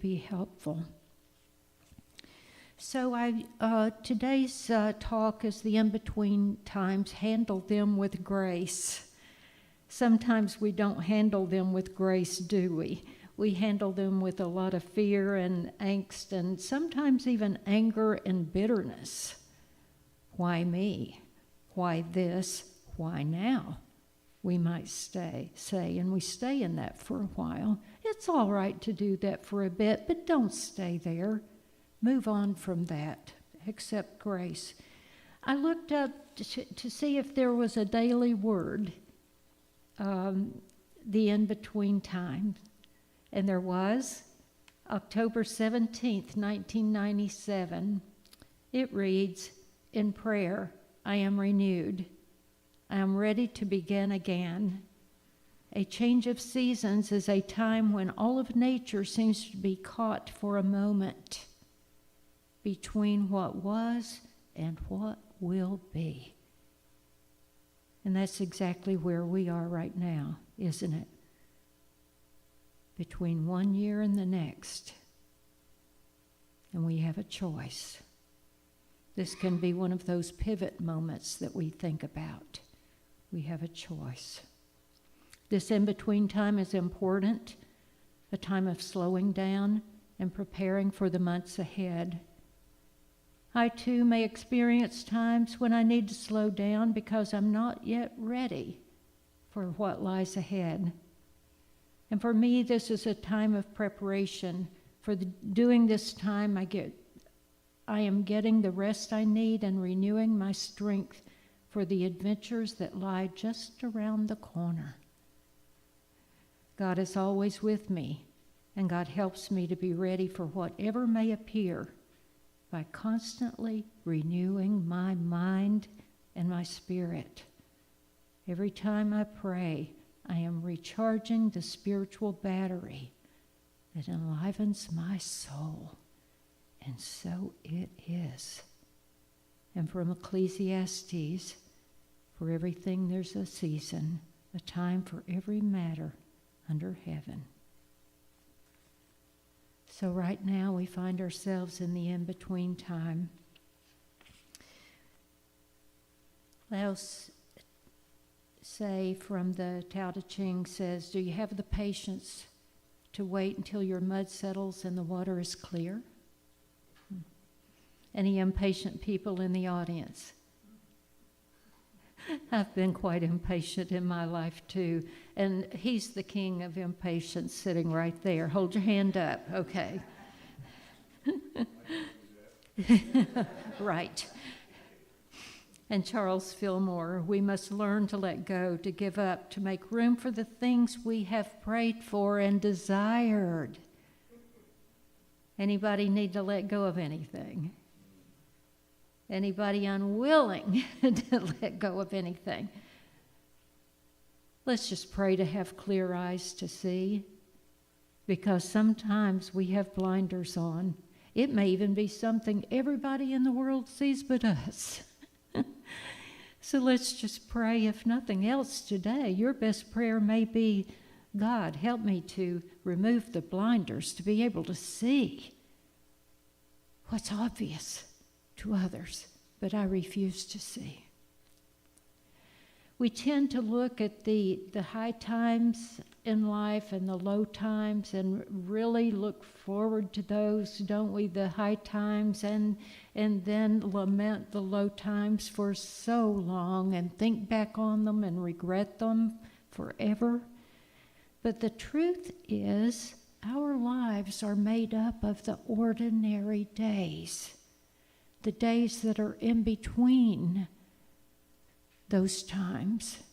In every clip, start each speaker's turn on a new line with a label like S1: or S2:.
S1: be helpful. So today's talk is the in-between times. Handle them with grace. Sometimes we don't handle them with grace, do we? We handle them with a lot of fear and angst and sometimes even anger and bitterness. Why me? Why this? Why now? We might say, and we stay in that for a while. It's all right to do that for a bit, but don't stay there. Move on from that. Accept grace. I looked up to see if there was a daily word, the in-between time. And there was. October 17th, 1997. It reads, "In prayer, I am renewed. I am ready to begin again. A change of seasons is a time when all of nature seems to be caught for a moment between what was and what will be." And that's exactly where we are right now, isn't it? Between one year and the next. And we have a choice. This can be one of those pivot moments that we think about. We have a choice. This in-between time is important, a time of slowing down and preparing for the months ahead. I too may experience times when I need to slow down because I'm not yet ready for what lies ahead. And for me, this is a time of preparation. During this time, I am getting the rest I need and renewing my strength for the adventures that lie just around the corner. God is always with me, and God helps me to be ready for whatever may appear by constantly renewing my mind and my spirit. Every time I pray, I am recharging the spiritual battery that enlivens my soul. And so it is. And from Ecclesiastes, for everything there's a season, a time for every matter under heaven. So right now we find ourselves in the in-between time. Laos Say from the Tao Te Ching says, "Do you have the patience to wait until your mud settles and the water is clear?" Any impatient people in the audience? I've been quite impatient in my life too, and he's the king of impatience sitting right there. Hold your hand up, okay. Right. And Charles Fillmore, "We must learn to let go, to give up, to make room for the things we have prayed for and desired." Anybody need to let go of anything? Anybody unwilling to let go of anything? Let's just pray to have clear eyes to see, because sometimes we have blinders on. It may even be something everybody in the world sees but us. So let's just pray, if nothing else today. Your best prayer may be, "God, help me to remove the blinders, to be able to see what's obvious to others, but I refuse to see." We tend to look at the high times in life and the low times and really look forward to those, don't we? The high times and then lament the low times for so long and think back on them and regret them forever. But the truth is, our lives are made up of the ordinary days, the days that are in between those times.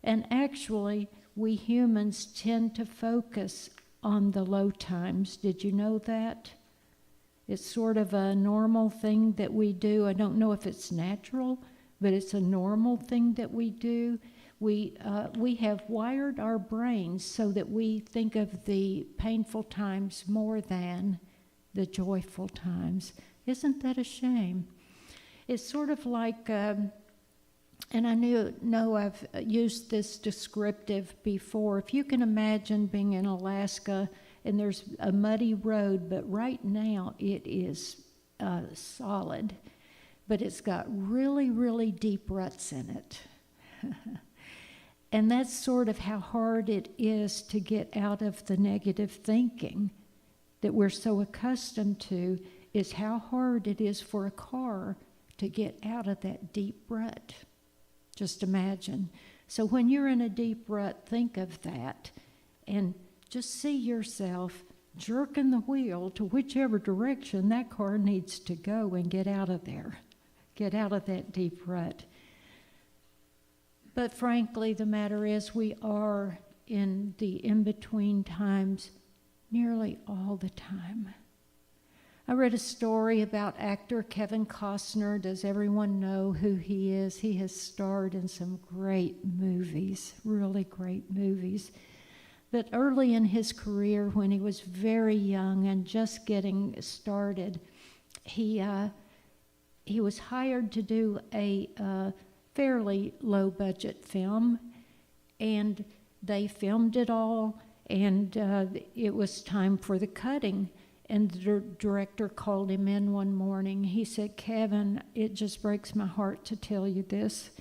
S1: And actually, we humans tend to focus on the low times. Did you know that? It's sort of a normal thing that we do. I don't know if it's natural, but it's a normal thing that we do. We have wired our brains so that we think of the painful times more than the joyful times. Isn't that a shame? It's sort of like, and I know I've used this descriptive before. If you can imagine being in Alaska and there's a muddy road, but right now it is solid. But it's got really, really deep ruts in it. And that's sort of how hard it is to get out of the negative thinking that we're so accustomed to, is how hard it is for a car to get out of that deep rut. Just imagine. So when you're in a deep rut, think of that and just see yourself jerking the wheel to whichever direction that car needs to go and get out of there. Get out of that deep rut. But frankly, the matter is we are in the in-between times nearly all the time. I read a story about actor Kevin Costner. Does everyone know who he is? He has starred in some great movies, really great movies. But early in his career, when he was very young and just getting started, he was hired to do a fairly low-budget film, and they filmed it all, and it was time for the cutting. And the director called him in one morning. He said, "Kevin, it just breaks my heart to tell you this,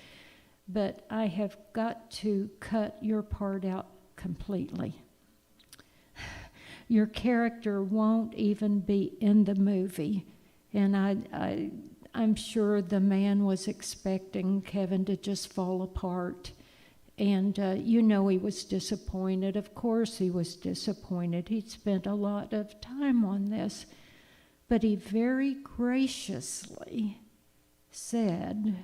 S1: but I have got to cut your part out completely. Your character won't even be in the movie." And I'm sure the man was expecting Kevin to just fall apart. And he was disappointed. Of course he was disappointed. He'd spent a lot of time on this. But he very graciously said,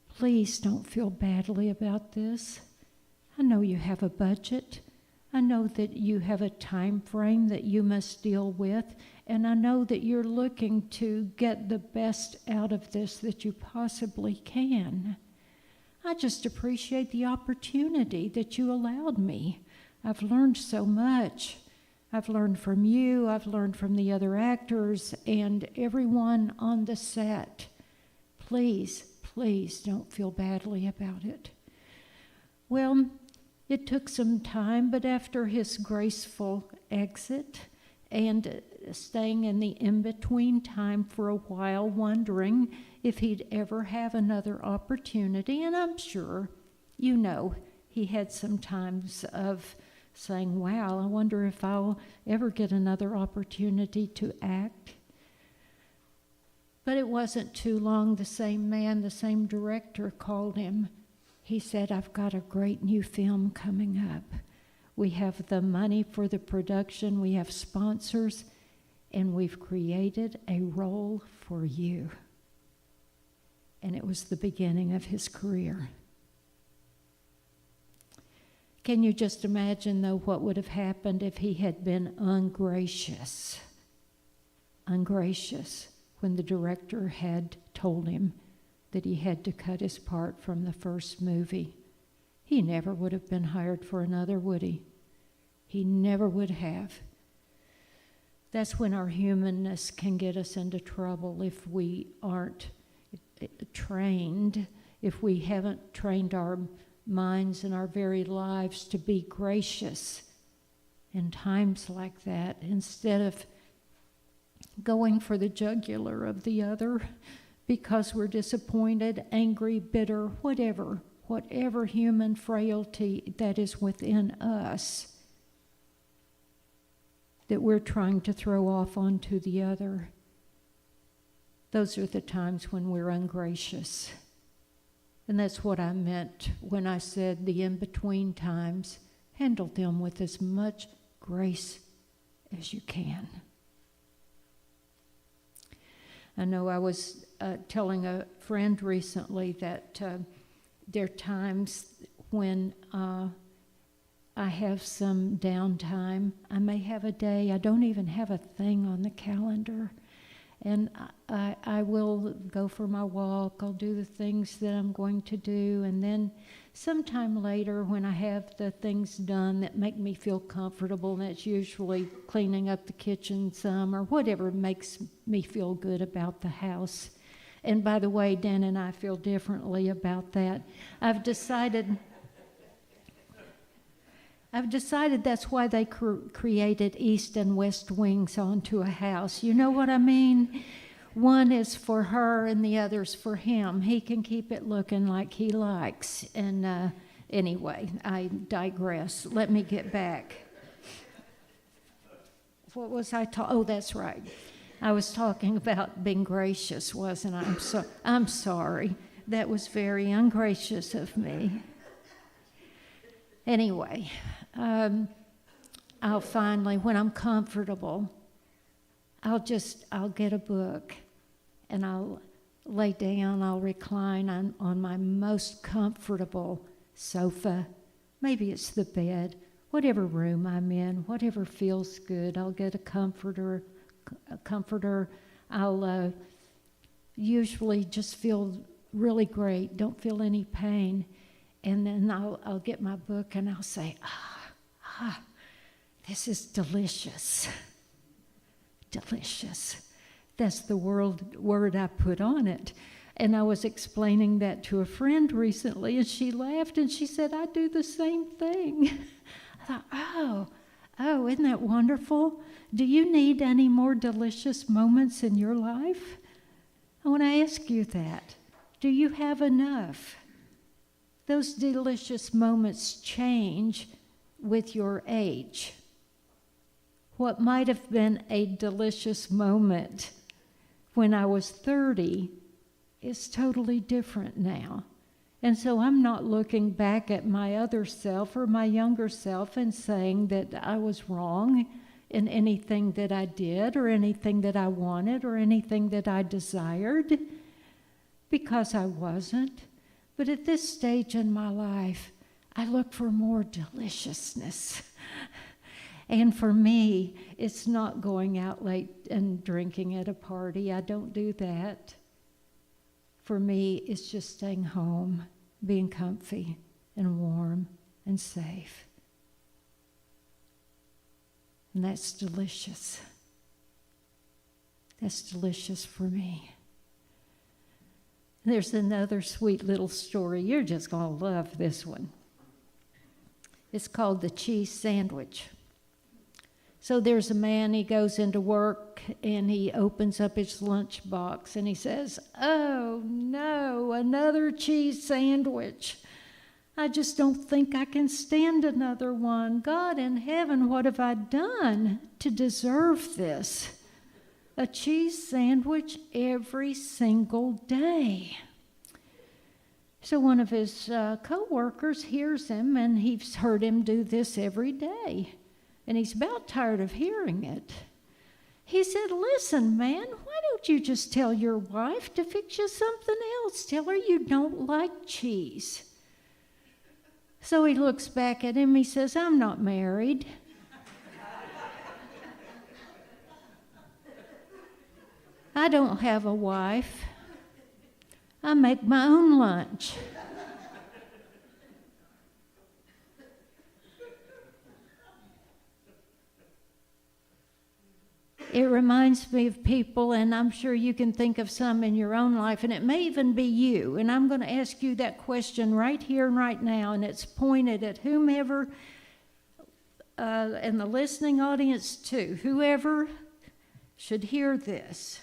S1: "Please don't feel badly about this. I know you have a budget. I know that you have a time frame that you must deal with, and I know that you're looking to get the best out of this that you possibly can. I just appreciate the opportunity that you allowed me. I've learned so much. I've learned from you, I've learned from the other actors, and everyone on the set. Please, please don't feel badly about it." Well, it took some time, but after his graceful exit and staying in the in-between time for a while, wondering if he'd ever have another opportunity, and I'm sure, he had some times of saying, "Wow, I wonder if I'll ever get another opportunity to act." But it wasn't too long, the same man, the same director called him. He said, "I've got a great new film coming up. We have the money for the production, we have sponsors, and we've created a role for you." And it was the beginning of his career. Can you just imagine, though, what would have happened if he had been ungracious when the director had told him that he had to cut his part from the first movie? He never would have been hired for another, would he? He never would have. That's when our humanness can get us into trouble if we aren't trained, if we haven't trained our minds and our very lives to be gracious in times like that, instead of going for the jugular of the other because we're disappointed, angry, bitter, whatever human frailty that is within us that we're trying to throw off onto the other. Those are the times when we're ungracious. And that's what I meant when I said the in-between times. Handle them with as much grace as you can. I know I was telling a friend recently that there are times when I have some downtime. I may have a day, I don't even have a thing on the calendar. And I will go for my walk, I'll do the things that I'm going to do, and then sometime later when I have the things done that make me feel comfortable, and that's usually cleaning up the kitchen some or whatever makes me feel good about the house. And by the way, Dan and I feel differently about that. I've decided I've decided that's why they created east and west wings onto a house. You know what I mean? One is for her and the other's for him. He can keep it looking like he likes. And anyway, I digress. Let me get back. What was I talking? Oh, that's right. I was talking about being gracious, wasn't I? I'm sorry. That was very ungracious of me. Anyway, I'll finally, when I'm comfortable, I'll get a book and I'll lay down, I'll recline on my most comfortable sofa. Maybe it's the bed, whatever room I'm in, whatever feels good. I'll get a comforter. I'll usually just feel really great, don't feel any pain. And then I'll get my book and I'll say, this is delicious. Delicious. That's the word I put on it. And I was explaining that to a friend recently, and she laughed and she said, I do the same thing. I thought, oh, isn't that wonderful? Do you need any more delicious moments in your life? I want to ask you that. Do you have enough? Those delicious moments change with your age. What might have been a delicious moment when I was 30 is totally different now. And so I'm not looking back at my other self or my younger self and saying that I was wrong in anything that I did or anything that I wanted or anything that I desired, because I wasn't. But at this stage in my life, I look for more deliciousness. And for me, it's not going out late and drinking at a party. I don't do that. For me, it's just staying home, being comfy and warm and safe. And that's delicious. That's delicious for me. There's another sweet little story. You're just going to love this one. It's called the cheese sandwich. So there's a man, he goes into work and he opens up his lunchbox and he says, oh no, another cheese sandwich. I just don't think I can stand another one. God in heaven, what have I done to deserve this? A cheese sandwich every single day. So one of his co-workers hears him, and he's heard him do this every day. And he's about tired of hearing it. He said, listen, man, why don't you just tell your wife to fix you something else? Tell her you don't like cheese. So he looks back at him, he says, I'm not married. I don't have a wife. I make my own lunch. It reminds me of people, and I'm sure you can think of some in your own life, and it may even be you. And I'm going to ask you that question right here and right now, and it's pointed at whomever, and the listening audience too, whoever should hear this.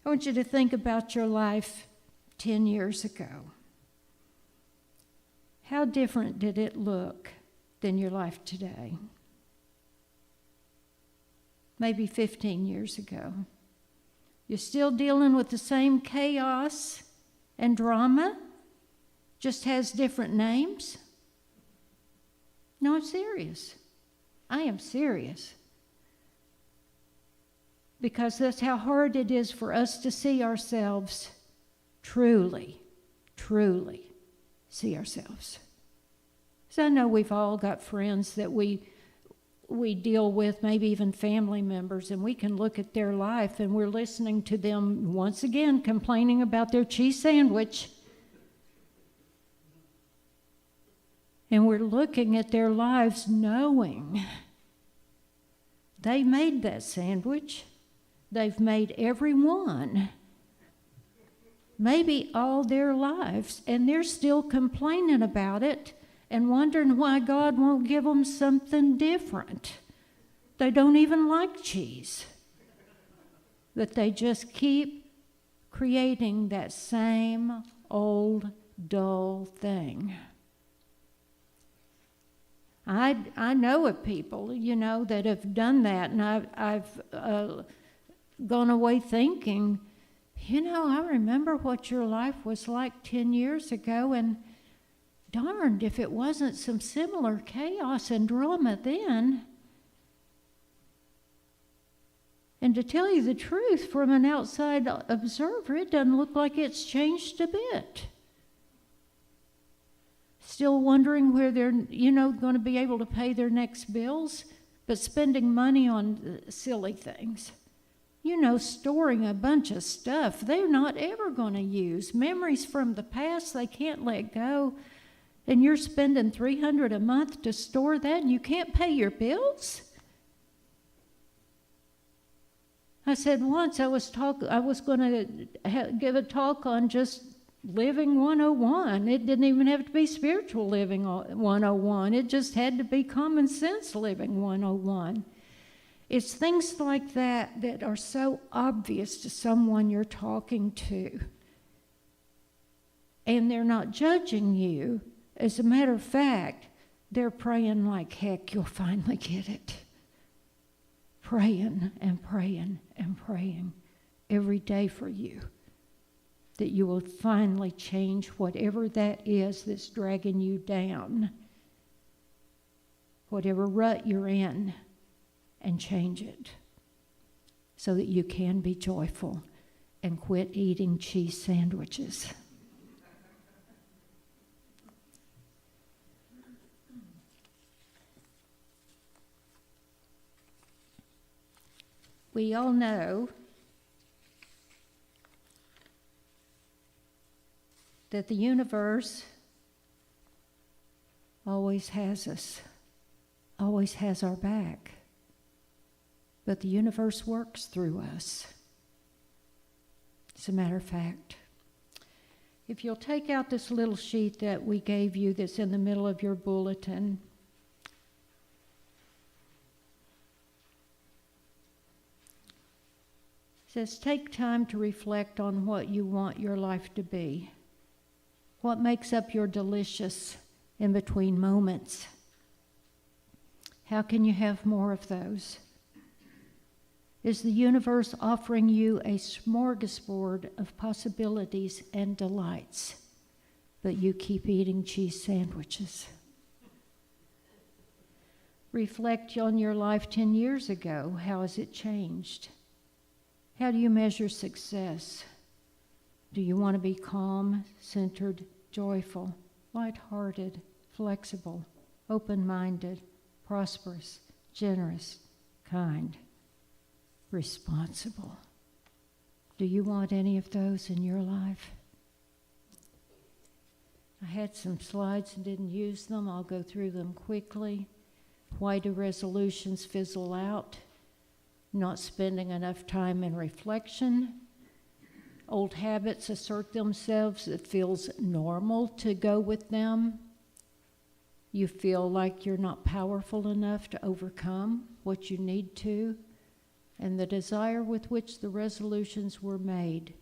S1: I want you to think about your life 10 years ago. How different did it look than your life today? Maybe 15 years ago. You're still dealing with the same chaos and drama, just has different names? No, I'm serious. I am serious. Because that's how hard it is for us to see ourselves truly see ourselves. So I know we've all got friends that we deal with, maybe even family members, and we can look at their life and we're listening to them once again complaining about their cheese sandwich. And we're looking at their lives knowing they made that sandwich. They've made every one, maybe all their lives, and they're still complaining about it and wondering why God won't give them something different. They don't even like cheese. But they just keep creating that same old, dull thing. I know of people, that have done that, and I've gone away thinking, I remember what your life was like 10 years ago, and darned if it wasn't some similar chaos and drama then. And to tell you the truth, from an outside observer, it doesn't look like it's changed a bit. Still wondering where they're, going to be able to pay their next bills, but spending money on silly things. Storing a bunch of stuff they're not ever going to use. Memories from the past they can't let go. And you're spending $300 a month to store that, and you can't pay your bills? I said once I was going to give a talk on just living 101. It didn't even have to be spiritual living 101. It just had to be common sense living 101. It's things like that that are so obvious to someone you're talking to. And they're not judging you. As a matter of fact, they're praying like heck you'll finally get it. Praying and praying and praying every day for you, that you will finally change whatever that is that's dragging you down, whatever rut you're in, and change it so that you can be joyful and quit eating cheese sandwiches. We all know that the universe always has us, always has our back. But the universe works through us. As a matter of fact, if you'll take out this little sheet that we gave you that's in the middle of your bulletin, it says, take time to reflect on what you want your life to be. What makes up your delicious in-between moments? How can you have more of those? Is the universe offering you a smorgasbord of possibilities and delights, but you keep eating cheese sandwiches? Reflect on your life 10 years ago. How has it changed? How do you measure success? Do you want to be calm, centered, joyful, lighthearted, flexible, open-minded, prosperous, generous, kind, responsible? Do you want any of those in your life? I had some slides and didn't use them. I'll go through them quickly. Why do resolutions fizzle out? Not spending enough time in reflection. Old habits assert themselves. It feels normal to go with them. You feel like you're not powerful enough to overcome what you need to. And the desire with which the resolutions were made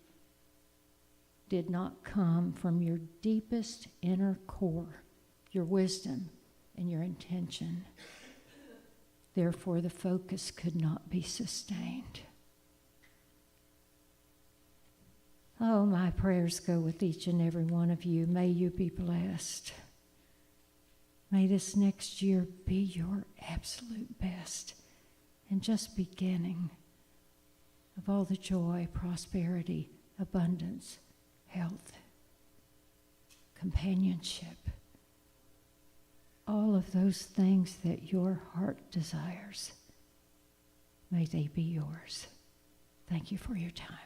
S1: did not come from your deepest inner core, your wisdom and your intention. Therefore, the focus could not be sustained. Oh, my prayers go with each and every one of you. May you be blessed. May this next year be your absolute best and just beginning of all the joy, prosperity, abundance, health, companionship, all of those things that your heart desires. May they be yours. Thank you for your time.